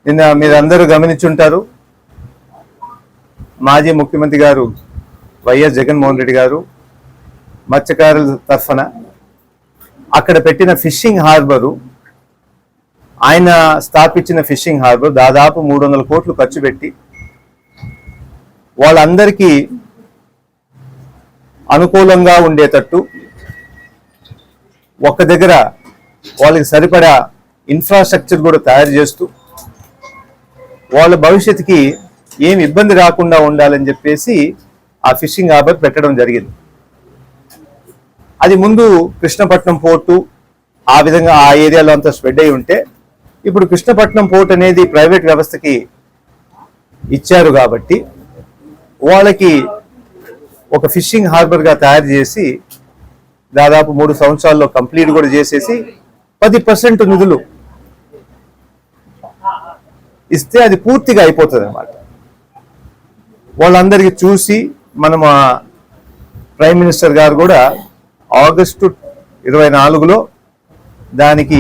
నిన్న మీరందరూ గమనించుంటారు, మాజీ ముఖ్యమంత్రి గారు వైఎస్ జగన్మోహన్ రెడ్డి గారు మత్స్యకారుల తరఫున అక్కడ పెట్టిన ఫిషింగ్ హార్బరు, ఆయన స్థాపించిన ఫిషింగ్ హార్బర్ దాదాపు 300 కోట్లు ఖర్చు పెట్టి వాళ్ళందరికీ అనుకూలంగా ఉండేటట్టు ఒక్క దగ్గర వాళ్ళకి సరిపడా ఇన్ఫ్రాస్ట్రక్చర్ కూడా తయారు చేస్తూ వాళ్ళ భవిష్యత్తుకి ఏమి ఇబ్బంది రాకుండా ఉండాలని చెప్పేసి ఆ ఫిషింగ్ హార్బర్ పెట్టడం జరిగింది. అది ముందు కృష్ణపట్నం పోర్టు ఆ విధంగా ఆ ఏరియాలో అంతా స్ప్రెడ్ అయి ఉంటే, ఇప్పుడు కృష్ణపట్నం పోర్ట్ అనేది ప్రైవేట్ వ్యవస్థకి ఇచ్చారు కాబట్టి వాళ్ళకి ఒక ఫిషింగ్ హార్బర్గా తయారు చేసి దాదాపు 3 సంవత్సరాల్లో కంప్లీట్ కూడా చేసేసి 10% నిధులు ఇస్తే అది పూర్తిగా అయిపోతుంది అన్నమాట. వాళ్ళందరికీ చూసి మనం ప్రైమ్ మినిస్టర్ గారు కూడా ఆగస్టు 24లో దానికి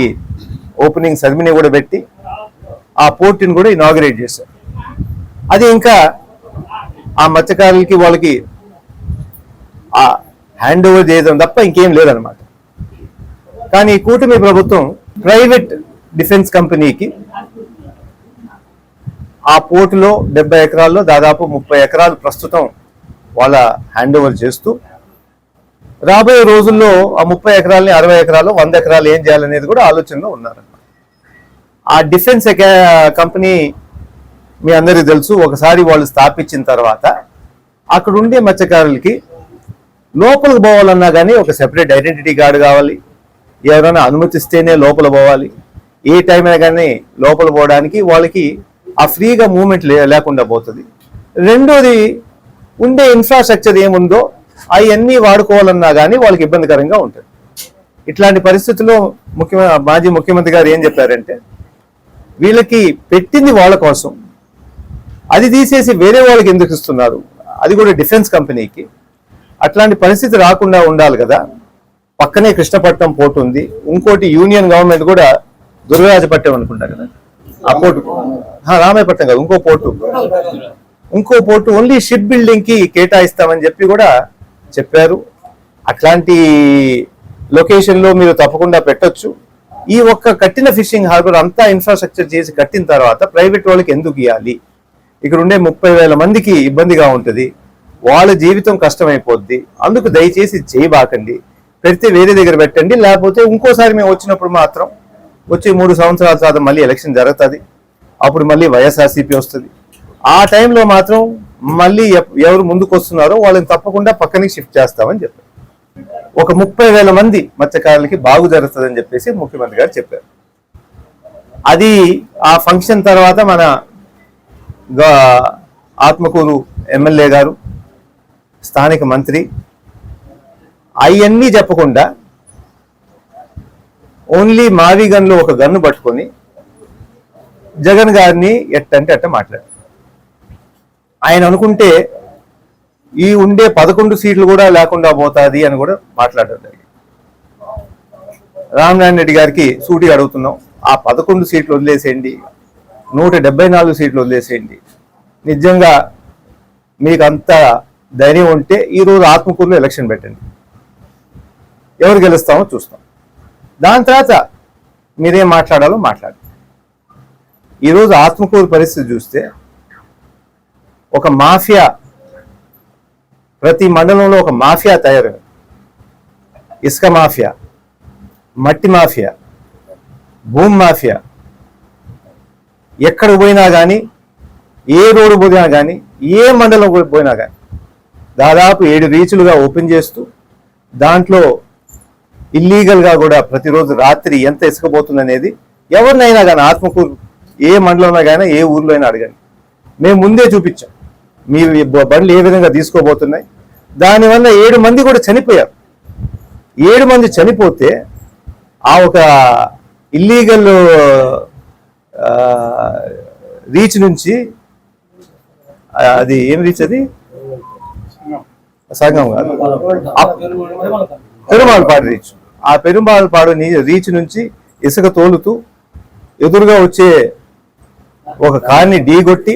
ఓపెనింగ్ సెరమనీ కూడా పెట్టి ఆ పోర్టుని కూడా ఇనాగరేట్ చేశారు. అది ఇంకా ఆ మత్స్యకారులకి వాళ్ళకి ఆ హ్యాండ్ ఓవర్ చేయడం తప్ప ఇంకేం లేదనమాట. కానీ కూటమి ప్రభుత్వం ప్రైవేట్ డిఫెన్స్ కంపెనీకి ఆ పోర్టులో 70 ఎకరాల్లో దాదాపు 30 ఎకరాలు ప్రస్తుతం వాళ్ళ హ్యాండ్ ఓవర్ చేస్తూ రాబోయే రోజుల్లో ఆ 30 ఎకరాలని 60 ఎకరాలు 100 ఎకరాలు ఏం చేయాలనేది కూడా ఆలోచనలో ఉన్నారన్నమాట. ఆ డిఫెన్స్ కంపెనీ మీ అందరికీ తెలుసు, ఒకసారి వాళ్ళు స్థాపించిన తర్వాత అక్కడ ఉండే మత్స్యకారులకి లోపలికి పోవాలన్నా కానీ ఒక సెపరేట్ ఐడెంటిటీ కార్డు కావాలి, ఎవరైనా అనుమతిస్తేనే లోపల పోవాలి, ఏ టైం అయినా కానీ లోపల పోవడానికి వాళ్ళకి ఆ ఫ్రీగా మూవ్మెంట్ లేకుండా పోతుంది. రెండోది ఉండే ఇన్ఫ్రాస్ట్రక్చర్ ఏముందో అవన్నీ వాడుకోవాలన్నా కానీ వాళ్ళకి ఇబ్బందికరంగా ఉంటుంది. ఇట్లాంటి పరిస్థితుల్లో మాజీ ముఖ్యమంత్రి గారు ఏం చెప్పారంటే, వీళ్ళకి పెట్టింది వాళ్ళ కోసం, అది తీసేసి వేరే వాళ్ళకి ఎందుకు ఇస్తున్నారు, అది కూడా డిఫెన్స్ కంపెనీకి. అట్లాంటి పరిస్థితి రాకుండా ఉండాలి కదా. పక్కనే కృష్ణపట్నం పోర్టు ఉంది, ఇంకోటి యూనియన్ గవర్నమెంట్ కూడా దుర్గారాజపట్నం అనుకుంటా కదా ఆ పోర్టు, రామాయపట్నం కాదు ఇంకో పోర్టు ఓన్లీ షిప్ బిల్డింగ్ కి కేటాయిస్తామని చెప్పి కూడా చెప్పారు. అట్లాంటి లొకేషన్ లో మీరు తప్పకుండా పెట్టొచ్చు. ఈ ఒక్క కట్టిన ఫిషింగ్ హార్బర్ అంతా ఇన్ఫ్రాస్ట్రక్చర్ చేసి కట్టిన తర్వాత ప్రైవేట్ వాళ్ళకి ఎందుకు ఇవ్వాలి? ఇక్కడ ఉండే 30,000 మందికి ఇబ్బందిగా ఉంటుంది, వాళ్ళ జీవితం కష్టమైపోద్ది. అందుకు దయచేసి చేయబాకండి, పెడితే వేరే దగ్గర పెట్టండి, లేకపోతే ఇంకోసారి మేము వచ్చినప్పుడు మాత్రం వచ్చే 3 సంవత్సరాల తర్వాత మళ్ళీ ఎలక్షన్ జరుగుతుంది, అప్పుడు మళ్ళీ వైఎస్ఆర్సీపీ వస్తుంది. ఆ టైంలో మాత్రం మళ్ళీ ఎవరు ముందుకు వస్తున్నారో వాళ్ళని తప్పకుండా పక్కనికి షిఫ్ట్ చేస్తామని చెప్పారు. ఒక 30,000 మంది మత్స్యకారులకి బాగు జరుగుతుందని చెప్పేసి ముఖ్యమంత్రి గారు చెప్పారు. అది ఆ ఫంక్షన్ తర్వాత మన ఆత్మకూరు ఎమ్మెల్యే గారు, స్థానిక మంత్రి అవన్నీ చెప్పకుండా ఓన్లీ మావి గన్లో ఒక గన్ను పట్టుకొని జగన్ గారిని ఎట్టంటే అట్ట మాట్లాడారు. ఆయన అనుకుంటే ఈ ఉండే 11 సీట్లు కూడా లేకుండా పోతుంది అని కూడా మాట్లాడారు. రామనారాయణ రెడ్డి గారికి సూటి అడుగుతున్నాం, ఆ 11 సీట్లు వదిలేసేయండి, 174 సీట్లు వదిలేసేయండి. నిజంగా మీకు అంత ధైర్యం ఉంటే ఈరోజు ఆత్మకూరులో ఎలక్షన్ పెట్టండి, ఎవరు గెలుస్తామో చూస్తాం. దాని తర్వాత మీరేం మాట్లాడాలో మాట్లాడండి. ఈరోజు ఆత్మకూరు పరిస్థితి చూస్తే ఒక మాఫియా, ప్రతి మండలంలో ఒక మాఫియా తయారు. ఇసుక మాఫియా, మట్టి మాఫియా, భూమి మాఫియా. ఎక్కడ పోయినా కానీ, ఏ రోడ్డు పోయినా కానీ, ఏ మండలం పోయినా కానీ దాదాపు 7 రీచులుగా ఓపెన్ చేస్తూ దాంట్లో ఇల్లీగల్గా కూడా ప్రతిరోజు రాత్రి ఎంత ఇసుకపోతుంది అనేది ఎవరినైనా కానీ ఆత్మకూరు ఏ మండలంలో కానీ ఏ ఊర్లో అయినా అడగండి. మేము ముందే చూపించాం మీ బండ్లు ఏ విధంగా తీసుకోబోతున్నాయి. దానివల్ల 7 మంది కూడా చనిపోయారు. 7 మంది చనిపోతే ఆ ఒక ఇల్లీగల్ రీచ్ నుంచి, అది ఏం రీచ్, అది సంగం కాదు, పెరుమాళపాడు రీచ్. ఆ పెరుమాళపాడు రీచ్ నుంచి ఇసుక తోలుతూ ఎదురుగా వచ్చే ఒక కార్ని ఢీగొట్టి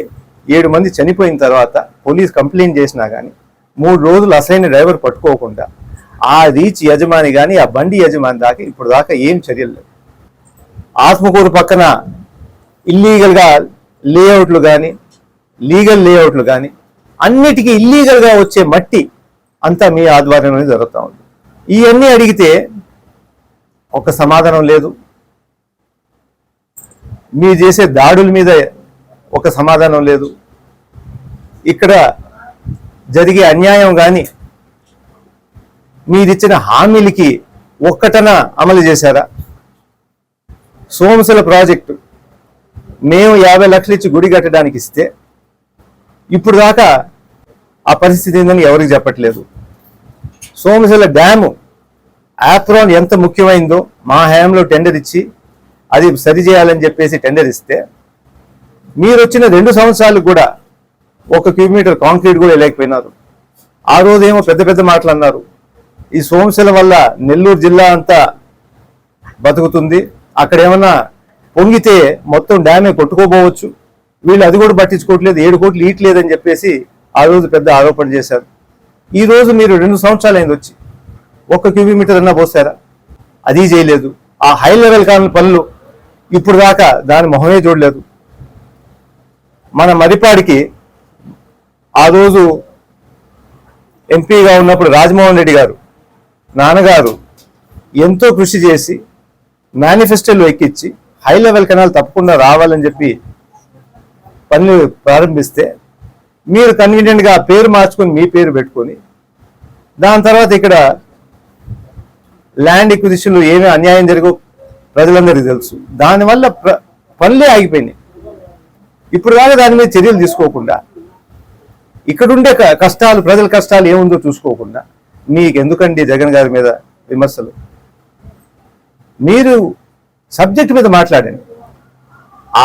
7 మంది చనిపోయిన తర్వాత పోలీస్ కంప్లైంట్ చేసినా కానీ 3 రోజులు అసలైన డ్రైవర్ పట్టుకోకుండా ఆ రీచ్ యజమాని కానీ ఆ బండి యజమాని దాకా ఇప్పుడు దాకా ఏం చర్యలు లేవు. ఆత్మకూరు పక్కన ఇల్లీగల్గా లేఅవుట్లు కానీ లీగల్ లేఅవుట్లు కానీ అన్నిటికీ ఇల్లీగల్గా వచ్చే మట్టి అంతా మీ ఆధ్వర్యంలోనే జరుగుతూ ఉంది. ఇవన్నీ అడిగితే ఒక సమాధానం లేదు. మీరు చేసే దాడుల మీద ఒక సమాధానం లేదు. ఇక్కడ జరిగే అన్యాయం కానీ మీరిచ్చిన హామీలకి ఒక్కటన అమలు చేశారా? సోమశిల ప్రాజెక్టు మేము 50 లక్షలు ఇచ్చి గుడి కట్టడానికి ఇస్తే ఇప్పుడు దాకా ఆ పరిస్థితి ఏందని ఎవరికి చెప్పట్లేదు. సోమశిల డ్యాము యాప్రాన్ ఎంత ముఖ్యమైందో మా హయాంలో టెండర్ ఇచ్చి అది సరిచేయాలని చెప్పేసి టెండర్ ఇస్తే మీరు వచ్చిన 2 సంవత్సరాలకు కూడా 1 కిలోమీటర్ కాంక్రీట్ కూడా లేకపోయినారు. ఆ రోజేమో పెద్ద పెద్ద మాటలు అన్నారు. ఈ సోమశిల వల్ల నెల్లూరు జిల్లా అంతా బతుకుతుంది, అక్కడ ఏమన్నా పొంగితే మొత్తం డ్యామే కొట్టుకోపోవచ్చు, వీళ్ళు అది కూడా పట్టించుకోవట్లేదు, 7 కోట్లు ఈట్లేదని చెప్పేసి ఆ రోజు పెద్ద ఆరోపణ చేశారు. ఈ రోజు మీరు 2 సంవత్సరాలు అయింది వచ్చి 1 కిలోమీటర్ అన్నా పోసారా? అది చేయలేదు. ఆ హై లెవెల్ కాని పనులు ఇప్పుడు దాకా దాని మొహమే చూడలేదు. మన మరిపాడికి ఆ రోజు ఎంపీగా ఉన్నప్పుడు రాజమోహన్ రెడ్డి గారు నాన్నగారు ఎంతో కృషి చేసి మేనిఫెస్టోలో ఎక్కించి హై లెవెల్ కెనాల్ తప్పకుండా రావాలని చెప్పి పనులు ప్రారంభిస్తే మీరు కన్వీనియంట్గా ఆ పేరు మార్చుకొని మీ పేరు పెట్టుకొని దాని తర్వాత ఇక్కడ ల్యాండ్ ఎక్విజిషన్లో ఏమీ అన్యాయం జరగవు ప్రజలందరికీ తెలుసు. దానివల్ల పనులే ఆగిపోయినాయి. ఇప్పుడు దాకా దాని మీద చర్యలు తీసుకోకుండా ఇక్కడుండే కష్టాలు ప్రజల కష్టాలు ఏముందో చూసుకోకుండా మీకు ఎందుకండి జగన్ గారి మీద విమర్శలు? మీరు సబ్జెక్ట్ మీద మాట్లాడండి.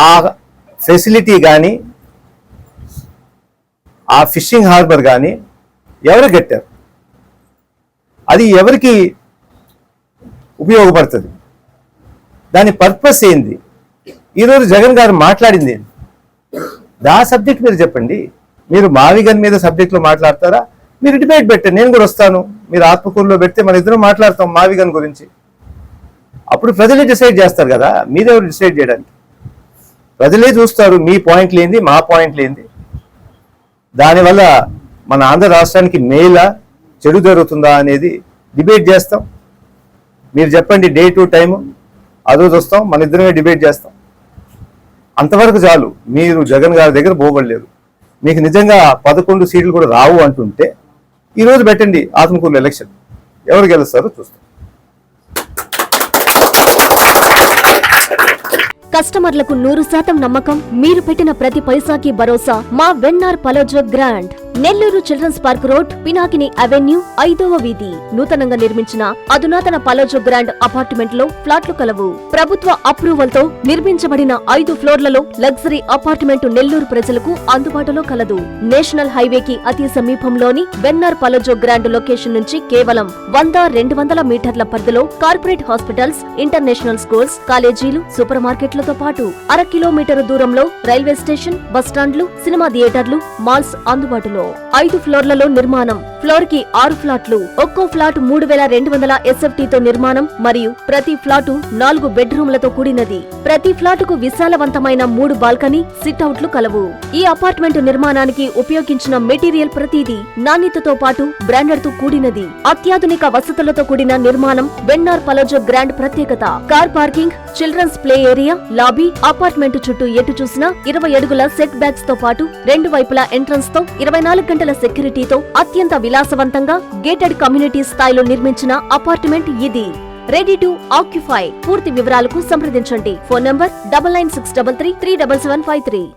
ఆ ఫెసిలిటీ కానీ ఆ ఫిషింగ్ హార్బర్ కానీ ఎవరు కట్టారు? అది ఎవరికి ఉపయోగపడుతుంది? దాని పర్పస్ ఏంది? ఈరోజు జగన్ గారు మాట్లాడింది ఏంది? దా సబ్జెక్ట్ మీరు చెప్పండి. మీరు మావిగన్ మీద సబ్జెక్ట్లో మాట్లాడతారా? మీరు డిబేట్ పెట్టండి, నేను కూడా వస్తాను. మీరు ఆత్మకూరులో పెడితే మన ఇద్దరం మాట్లాడతాం మావిగన్ గురించి. అప్పుడు ప్రజలే డిసైడ్ చేస్తారు కదా, మీరెవరు డిసైడ్ చేయడానికి? ప్రజలే చూస్తారు మీ పాయింట్లు ఏంది, మా పాయింట్లు ఏంది. దానివల్ల మన ఆంధ్ర రాష్ట్రానికి మేలా చెడు జరుగుతుందా అనేది డిబేట్ చేస్తాం. మీరు చెప్పండి డే టు టైము, ఆ రోజు వస్తాం, మన ఇద్దరమే డిబేట్ చేస్తాం. అంతవరకు చాలు. మీరు జగన్ గారి దగ్గర పోబడలేదు. మీకు నిజంగా 11 సీట్లు కూడా రావు అంటుంటే ఈరోజు పెట్టండి ఆత్మకూరులో ఎలక్షన్, ఎవరు గెలుస్తారో చూస్తాం. కస్టమర్లకు 100% నమ్మకం, మీరు పెట్టిన ప్రతి పైసాకి భరోసా మా VNR Palazzo grand. Nellore children's park road, Pinakini avenue, 5వ వీధి. నూతనంగా నిర్మించిన అధునాతన పలోజో గ్రాండ్ అపార్ట్మెంట్ లో ఫ్లాట్లు కలవు. ప్రభుత్వ అప్రూవల్ తో నిర్మించబడిన 5 ఫ్లోర్లలో లగ్జరీ అపార్ట్మెంట్ నెల్లూరు ప్రజలకు అందుబాటులో కలదు. నేషనల్ హైవేకి అతి సమీపంలోని వెన్నార్ పలోజో గ్రాండ్ లొకేషన్ నుంచి కేవలం 100-200 మీటర్ల పరిధిలో కార్పొరేట్ హాస్పిటల్స్, ఇంటర్నేషనల్ స్కూల్స్, కాలేజీలు, సూపర్ మార్కెట్లతో పాటు 1/2 కిలోమీటర్ దూరంలో రైల్వే స్టేషన్, బస్టాండ్లు, సినిమా థియేటర్లు, మాల్స్ అందుబాటులో. 5 ఫ్లోర్లలో నిర్మాణం. ఫ్లోర్ కి 6 ఫ్లాట్లు. ఒక్కో ఫ్లాట్ 3200 SFT తో నిర్మాణం మరియు ప్రతి ఫ్లాటు 4 బెడ్రూమ్లతో కూడినది. ప్రతి ఫ్లాటుకు విశాలవంతమైన 3 బాల్కనీ, సిట్అవుట్లు కలవు. ఈ అపార్ట్మెంట్ నిర్మాణానికి ఉపయోగించిన మెటీరియల్ ప్రతిదీ నాణ్యతతో పాటు బ్రాండెడ్ తో కూడినది. అత్యాధునిక వసతులతో కూడిన నిర్మాణం వెన్నార్ పలోజో గ్రాండ్ ప్రత్యేకత. Car parking, children's play area, lobby, apartment చుట్టూ ఎటు చూసినా 20 అడుగుల సెట్ బ్యాక్స్ తో పాటు 2 వైపులా ఎంట్రన్స్ తో 24 గంటల సెక్యూరిటీతో అత్యంత విలాసవంతంగా గేటెడ్ కమ్యూనిటీ స్థాయిలో నిర్మించిన అపార్ట్మెంట్ ఇది. Ready to occupy. పూర్తి వివరాలకు సంప్రదించండి. Phone number 9963337753.